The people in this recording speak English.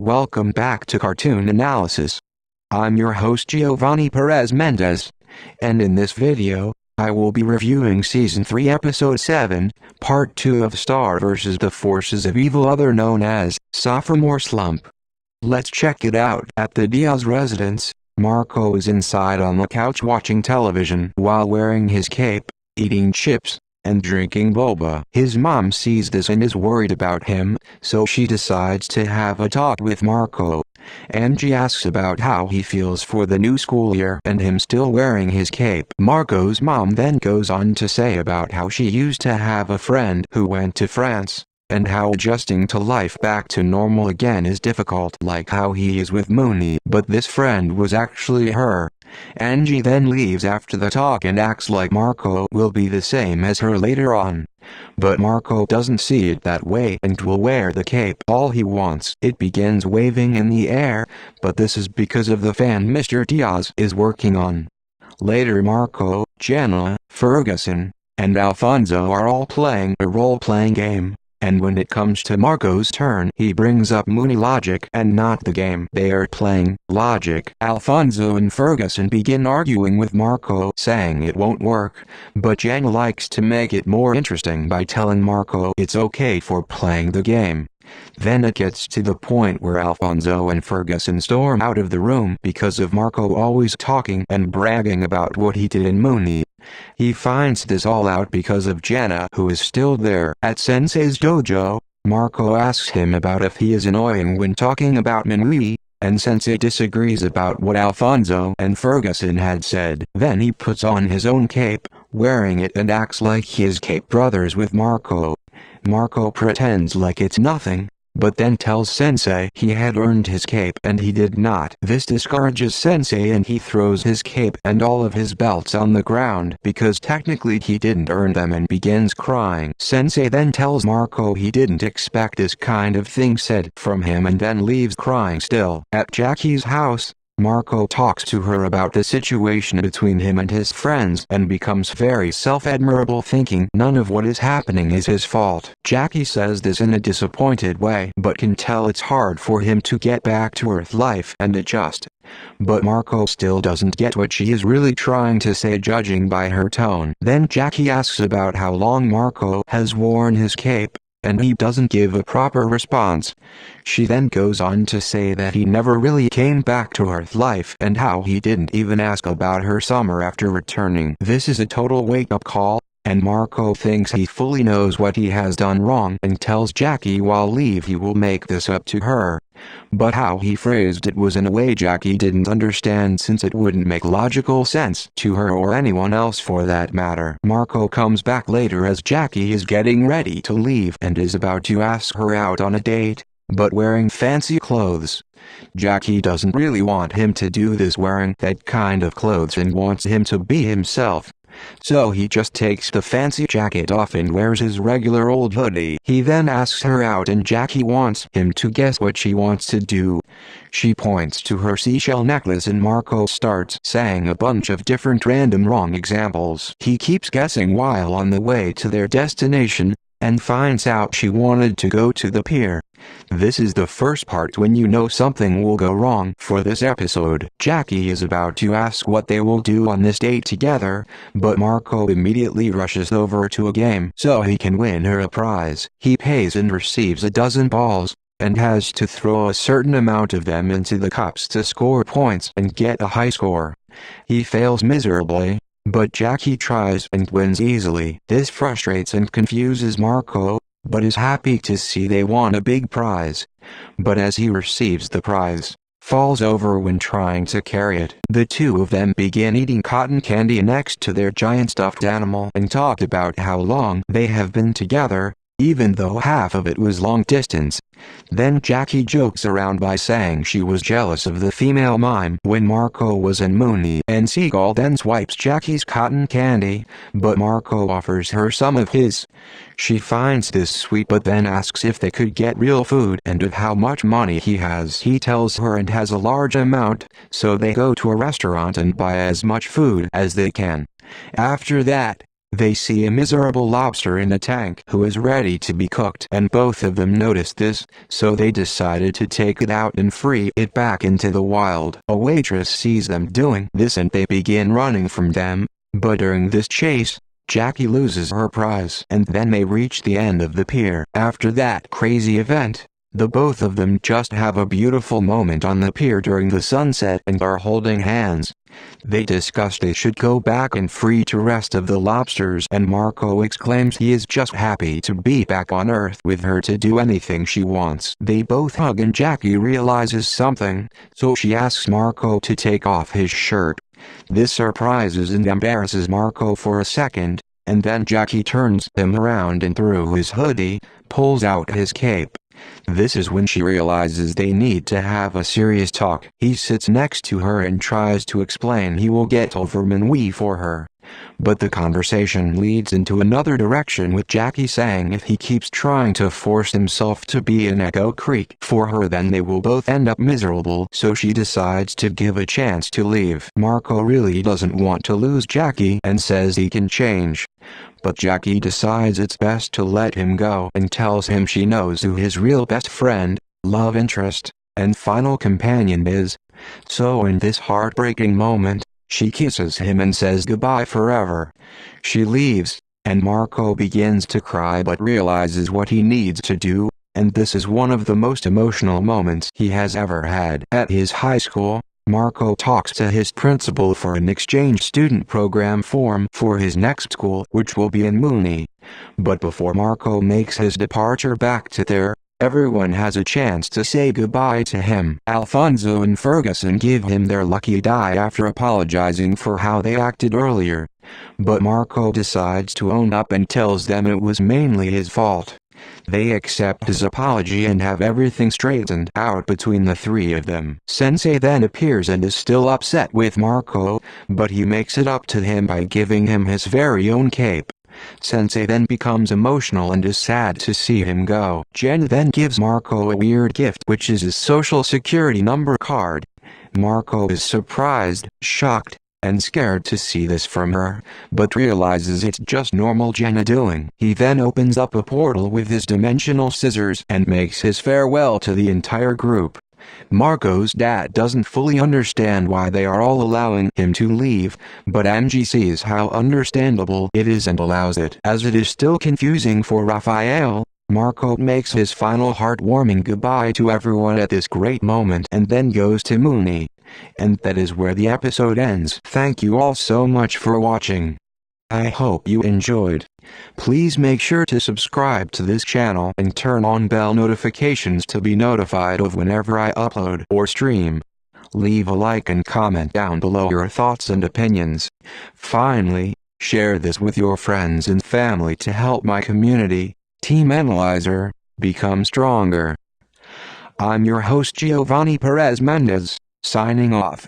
Welcome back to Cartoon Analysis. I'm your host Giovanni Perez Mendez, and in this video, I will be reviewing Season 3 Episode 7, Part 2 of Star vs. the Forces of Evil, other known as Sophomore Slump. Let's check it out. At the Diaz residence, Marco is inside on the couch watching television while wearing his cape, eating chips, and drinking boba. His mom sees this and is worried about him, so she decides to have a talk with Marco. Angie asks about how he feels for the new school year and him still wearing his cape. Marco's mom then goes on to say about how she used to have a friend who went to France, and how adjusting to life back to normal again is difficult, like how he is with Mooney, but this friend was actually her. Angie then leaves after the talk and acts like Marco will be the same as her later on. But Marco doesn't see it that way and will wear the cape all he wants. It begins waving in the air, but this is because of the fan Mr. Diaz is working on. Later Marco, Jenna, Ferguson, and Alfonso are all playing a role-playing game. And when it comes to Marco's turn, he brings up Mooney logic and not the game they are playing, logic. Alfonso and Ferguson begin arguing with Marco, saying it won't work, but Jenna likes to make it more interesting by telling Marco it's okay for playing the game. Then it gets to the point where Alfonso and Ferguson storm out of the room because of Marco always talking and bragging about what he did in Mooney. He finds this all out because of Jenna, who is still there. At Sensei's dojo, Marco asks him about if he is annoying when talking about Mooney, and Sensei disagrees about what Alfonso and Ferguson had said. Then he puts on his own cape, wearing it, and acts like he is cape brothers with Marco. Marco pretends like it's nothing, but then tells Sensei he had earned his cape and he did not. This discourages Sensei and he throws his cape and all of his belts on the ground because technically he didn't earn them and begins crying. Sensei then tells Marco he didn't expect this kind of thing said from him and then leaves crying still. At Jackie's house, Marco talks to her about the situation between him and his friends and becomes very self-admirable, thinking none of what is happening is his fault. Jackie says this in a disappointed way but can tell it's hard for him to get back to Earth life and adjust. But Marco still doesn't get what she is really trying to say, judging by her tone. Then Jackie asks about how long Marco has worn his cape, and he doesn't give a proper response. She then goes on to say that he never really came back to Earth life and how he didn't even ask about her summer after returning. This is a total wake-up call, and Marco thinks he fully knows what he has done wrong and tells Jackie while leave he will make this up to her. But how he phrased it was in a way Jackie didn't understand, since it wouldn't make logical sense to her or anyone else for that matter. Marco comes back later as Jackie is getting ready to leave and is about to ask her out on a date, but wearing fancy clothes. Jackie doesn't really want him to do this wearing that kind of clothes and wants him to be himself. So he just takes the fancy jacket off and wears his regular old hoodie. He then asks her out and Jackie wants him to guess what she wants to do. She points to her seashell necklace and Marco starts saying a bunch of different random wrong examples. He keeps guessing while on the way to their destination, and finds out she wanted to go to the pier. This is the first part when you know something will go wrong for this episode. Jackie is about to ask what they will do on this date together, but Marco immediately rushes over to a game so he can win her a prize. He pays and receives a dozen balls, and has to throw a certain amount of them into the cups to score points and get a high score. He fails miserably, but Jackie tries and wins easily. This frustrates and confuses Marco, but is happy to see they won a big prize. But as he receives the prize, falls over when trying to carry it. The two of them begin eating cotton candy next to their giant stuffed animal and talk about how long they have been together, even though half of it was long distance. Then Jackie jokes around by saying she was jealous of the female mime when Marco was in Mooney, and Seagull then swipes Jackie's cotton candy, but Marco offers her some of his. She finds this sweet but then asks if they could get real food and of how much money he has. He tells her and has a large amount, so they go to a restaurant and buy as much food as they can. After that, They see a miserable lobster in a tank who is ready to be cooked, and both of them notice this, so they decided to take it out and free it back into the wild. A waitress sees them doing this and they begin running from them, but during this chase, Jackie loses her prize, and then they reach the end of the pier. After that crazy event, the both of them just have a beautiful moment on the pier during the sunset and are holding hands. They discuss they should go back and free the rest of the lobsters, and Marco exclaims he is just happy to be back on Earth with her to do anything she wants. They both hug and Jackie realizes something, so she asks Marco to take off his shirt. This surprises and embarrasses Marco for a second, and then Jackie turns him around and through his hoodie, pulls out his cape. This is when she realizes they need to have a serious talk. He sits next to her and tries to explain he will get over Minwee for her. But the conversation leads into another direction, with Jackie saying if he keeps trying to force himself to be in Echo Creek for her then they will both end up miserable, so she decides to give a chance to leave. Marco really doesn't want to lose Jackie and says he can change. But Jackie decides it's best to let him go and tells him she knows who his real best friend, love interest, and final companion is. So in this heartbreaking moment, she kisses him and says goodbye forever. She leaves, and Marco begins to cry but realizes what he needs to do, and this is one of the most emotional moments he has ever had. At his high school, Marco talks to his principal for an exchange student program form for his next school, which will be in Mooney. But before Marco makes his departure back to there, everyone has a chance to say goodbye to him. Alfonso and Ferguson give him their lucky die after apologizing for how they acted earlier. But Marco decides to own up and tells them it was mainly his fault. They accept his apology and have everything straightened out between the three of them. Sensei then appears and is still upset with Marco, but he makes it up to him by giving him his very own cape. Sensei then becomes emotional and is sad to see him go. Jen then gives Marco a weird gift, which is his social security number card. Marco is surprised, shocked, and scared to see this from her, but realizes it's just normal Jenna doing. He then opens up a portal with his dimensional scissors and makes his farewell to the entire group. Marco's dad doesn't fully understand why they are all allowing him to leave, but Angie sees how understandable it is and allows it. As it is still confusing for Raphael, Marco makes his final heartwarming goodbye to everyone at this great moment and then goes to Mooney. And that is where the episode ends. Thank you all so much for watching. I hope you enjoyed. Please make sure to subscribe to this channel and turn on bell notifications to be notified of whenever I upload or stream. Leave a like and comment down below your thoughts and opinions. Finally, share this with your friends and family to help my community, Team Analyzer, become stronger. I'm your host Giovanni Perez Mendez, signing off.